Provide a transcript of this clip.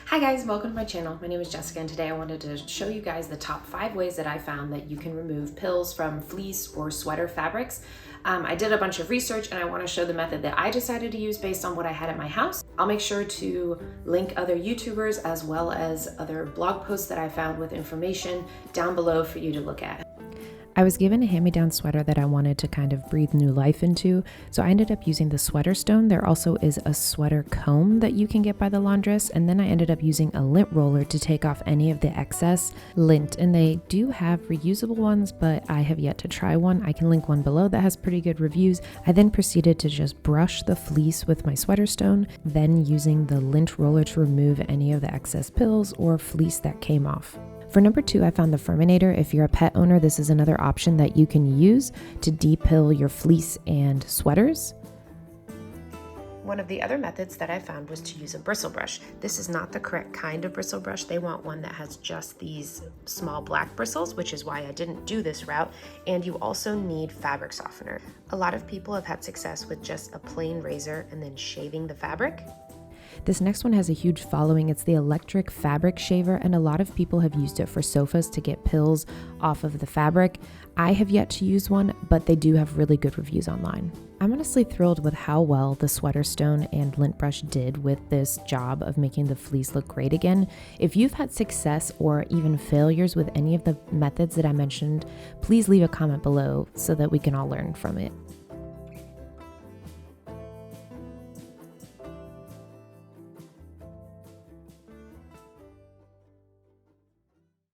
Hi guys, welcome to my channel. My name is Jessica and today I wanted to show you guys the top 5 ways that I found that you can remove pills from fleece or sweater fabrics. I did a bunch of research and I want to show the method that I decided to use based on what I had at my house. I'll make sure to link other YouTubers as well as other blog posts that I found with information down below for you to look at. I was given a hand-me-down sweater that I wanted to kind of breathe new life into, so I ended up using the sweater stone. There also is a sweater comb that you can get by the laundress, and then I ended up using a lint roller to take off any of the excess lint, and they do have reusable ones, but I have yet to try one. I can link one below that has pretty good reviews. I then proceeded to just brush the fleece with my sweater stone, then using the lint roller to remove any of the excess pills or fleece that came off. For number 2, I found the Firminator. If you're a pet owner, this is another option that you can use to depill your fleece and sweaters. One of the other methods that I found was to use a bristle brush. This is not the correct kind of bristle brush. They want one that has just these small black bristles, which is why I didn't do this route. And you also need fabric softener. A lot of people have had success with just a plain razor and then shaving the fabric. This next one has a huge following. It's the electric fabric shaver, and a lot of people have used it for sofas to get pills off of the fabric. I have yet to use one, but they do have really good reviews online. I'm honestly thrilled with how well the sweater stone and lint brush did with this job of making the fleece look great again. If you've had success or even failures with any of the methods that I mentioned, please leave a comment below so that we can all learn from it.